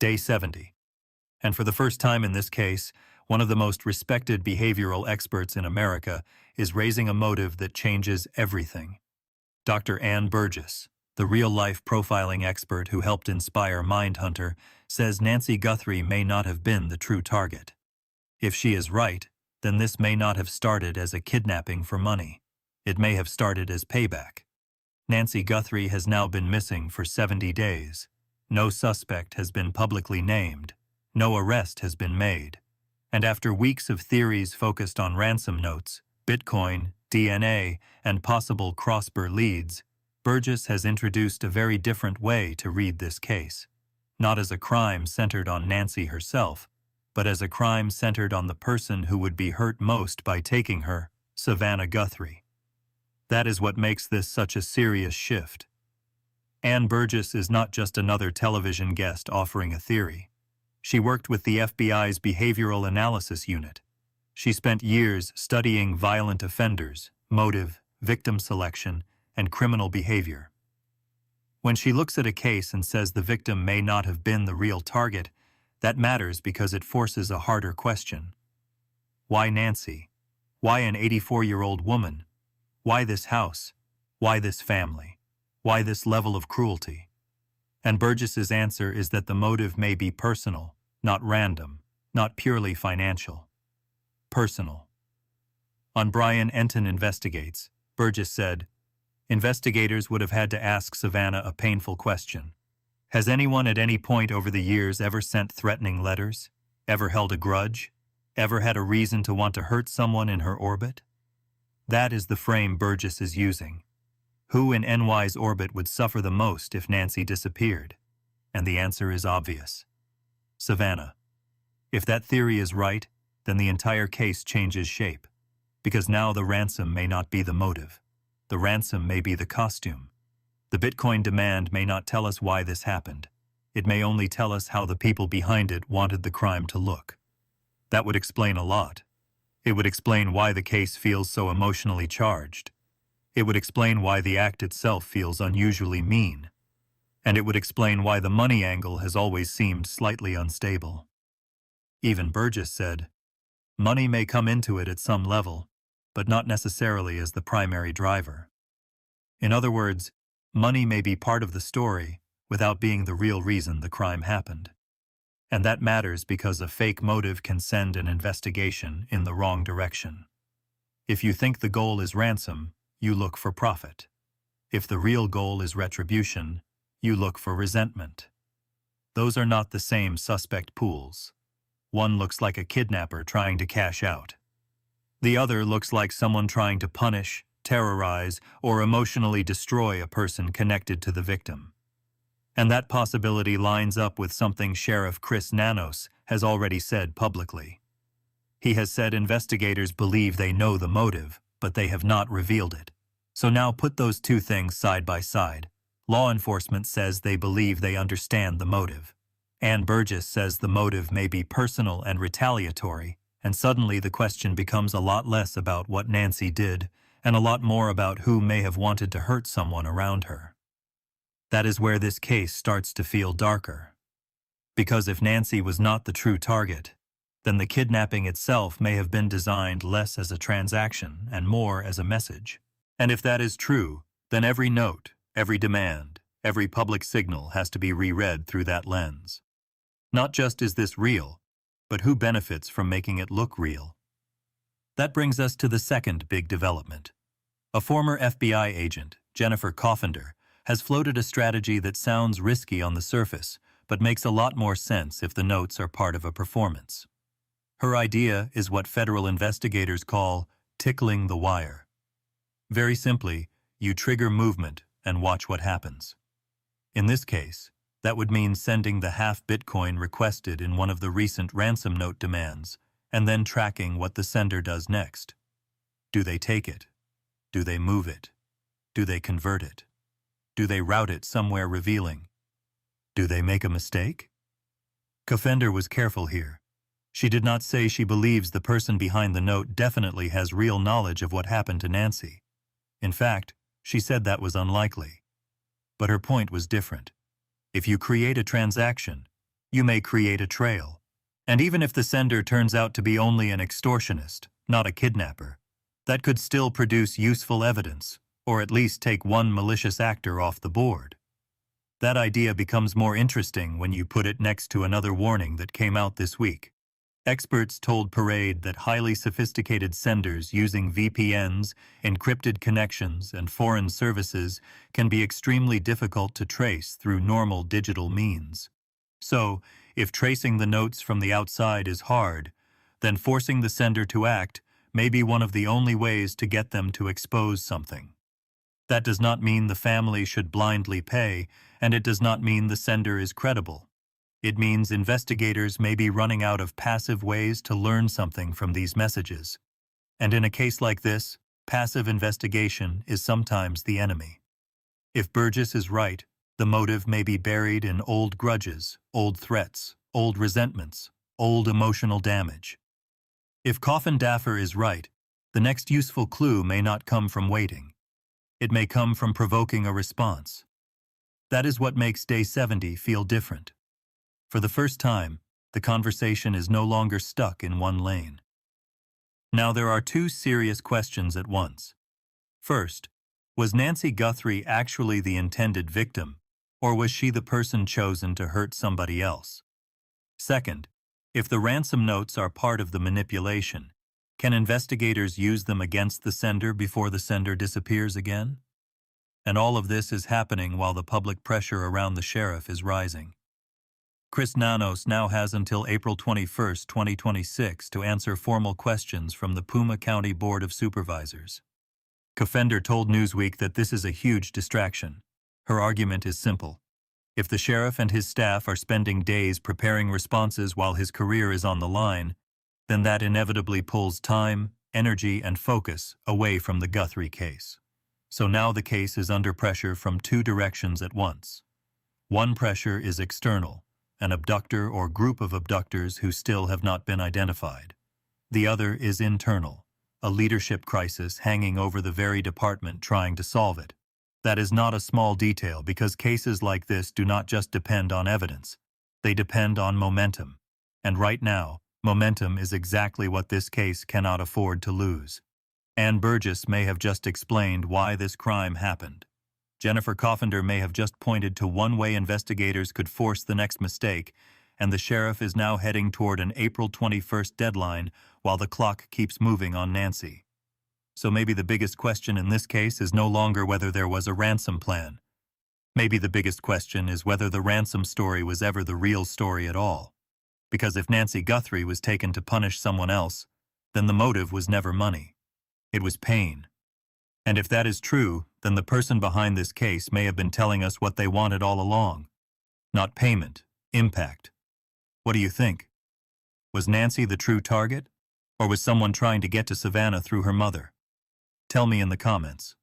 Day 70. And for the first time in this case, one of the most respected behavioral experts in America is raising a motive that changes everything. Dr. Ann Burgess, the real-life profiling expert who helped inspire Mindhunter, says Nancy Guthrie may not have been the true target. If she is right, then this may not have started as a kidnapping for money. It may have started as payback. Nancy Guthrie has now been missing for 70 days. No suspect has been publicly named. No arrest has been made. And after weeks of theories focused on ransom notes, Bitcoin, DNA, and possible cross-bur leads, Burgess has introduced a very different way to read this case. Not as a crime centered on Nancy herself, but as a crime centered on the person who would be hurt most by taking her, Savannah Guthrie. That is what makes this such a serious shift. Ann Burgess is not just another television guest offering a theory. She worked with the FBI's Behavioral Analysis Unit. She spent years studying violent offenders, motive, victim selection, and criminal behavior. When she looks at a case and says the victim may not have been the real target, that matters because it forces a harder question. Why Nancy? Why an 84-year-old woman? Why this house? Why this family? Why this level of cruelty? And Burgess's answer is that the motive may be personal, not random, not purely financial. Personal. On Brian Enton Investigates, Burgess said, investigators would have had to ask Savannah a painful question. Has anyone at any point over the years ever sent threatening letters? Ever held a grudge? Ever had a reason to want to hurt someone in her orbit? That is the frame Burgess is using. Who in NY's orbit would suffer the most if Nancy disappeared? And the answer is obvious. Savannah. If that theory is right, then the entire case changes shape. Because now the ransom may not be the motive. The ransom may be the costume. The Bitcoin demand may not tell us why this happened. It may only tell us how the people behind it wanted the crime to look. That would explain a lot. It would explain why the case feels so emotionally charged. It would explain why the act itself feels unusually mean. And it would explain why the money angle has always seemed slightly unstable. Even Burgess said, money may come into it at some level, but not necessarily as the primary driver. In other words, money may be part of the story without being the real reason the crime happened. And that matters because a fake motive can send an investigation in the wrong direction. If you think the goal is ransom, you look for profit. If the real goal is retribution, you look for resentment. Those are not the same suspect pools. One looks like a kidnapper trying to cash out. The other looks like someone trying to punish, terrorize, or emotionally destroy a person connected to the victim. And that possibility lines up with something Sheriff Chris Nanos has already said publicly. He has said investigators believe they know the motive, but they have not revealed it. So now put those two things side by side. Law enforcement says they believe they understand the motive. Ann Burgess says the motive may be personal and retaliatory, and suddenly the question becomes a lot less about what Nancy did and a lot more about who may have wanted to hurt someone around her. That is where this case starts to feel darker. Because if Nancy was not the true target, then the kidnapping itself may have been designed less as a transaction and more as a message. And if that is true, then every note, every demand, every public signal has to be reread through that lens. Not just is this real, but who benefits from making it look real? That brings us to the second big development. A former FBI agent, Jennifer Coffender, has floated a strategy that sounds risky on the surface, but makes a lot more sense if the notes are part of a performance. Her idea is what federal investigators call tickling the wire. Very simply, you trigger movement and watch what happens. In this case, that would mean sending the half Bitcoin requested in one of the recent ransom note demands, and then tracking what the sender does next. Do they take it? Do they move it? Do they convert it? Do they route it somewhere revealing? Do they make a mistake? Coffender was careful here. She did not say she believes the person behind the note definitely has real knowledge of what happened to Nancy. In fact, she said that was unlikely. But her point was different. If you create a transaction, you may create a trail. And even if the sender turns out to be only an extortionist, not a kidnapper, that could still produce useful evidence, or at least take one malicious actor off the board. That idea becomes more interesting when you put it next to another warning that came out this week. Experts told Parade that highly sophisticated senders using VPNs, encrypted connections, and foreign services can be extremely difficult to trace through normal digital means. So, if tracing the notes from the outside is hard, then forcing the sender to act may be one of the only ways to get them to expose something. That does not mean the family should blindly pay, and it does not mean the sender is credible. It means investigators may be running out of passive ways to learn something from these messages. And in a case like this, passive investigation is sometimes the enemy. If Burgess is right, the motive may be buried in old grudges, old threats, old resentments, old emotional damage. If Coffin Daffer is right, the next useful clue may not come from waiting. It may come from provoking a response. That is what makes Day 70 feel different. For the first time, the conversation is no longer stuck in one lane. Now there are two serious questions at once. First, was Nancy Guthrie actually the intended victim, or was she the person chosen to hurt somebody else? Second, if the ransom notes are part of the manipulation, can investigators use them against the sender before the sender disappears again? And all of this is happening while the public pressure around the sheriff is rising. Chris Nanos now has until April 21, 2026 to answer formal questions from the Puma County Board of Supervisors. Coffender told Newsweek that this is a huge distraction. Her argument is simple. If the sheriff and his staff are spending days preparing responses while his career is on the line, then that inevitably pulls time, energy, and focus away from the Guthrie case. So now the case is under pressure from two directions at once. One pressure is external, an abductor or group of abductors who still have not been identified. The other is internal, a leadership crisis hanging over the very department trying to solve it. That is not a small detail because cases like this do not just depend on evidence. They depend on momentum. And right now, momentum is exactly what this case cannot afford to lose. Ann Burgess may have just explained why this crime happened. Jennifer Coffender may have just pointed to one way investigators could force the next mistake, and the sheriff is now heading toward an April 21st deadline while the clock keeps moving on Nancy. So maybe the biggest question in this case is no longer whether there was a ransom plan. Maybe the biggest question is whether the ransom story was ever the real story at all. Because if Nancy Guthrie was taken to punish someone else, then the motive was never money. It was pain. And if that is true, then the person behind this case may have been telling us what they wanted all along. Not payment, impact. What do you think? Was Nancy the true target? Or was someone trying to get to Savannah through her mother? Tell me in the comments.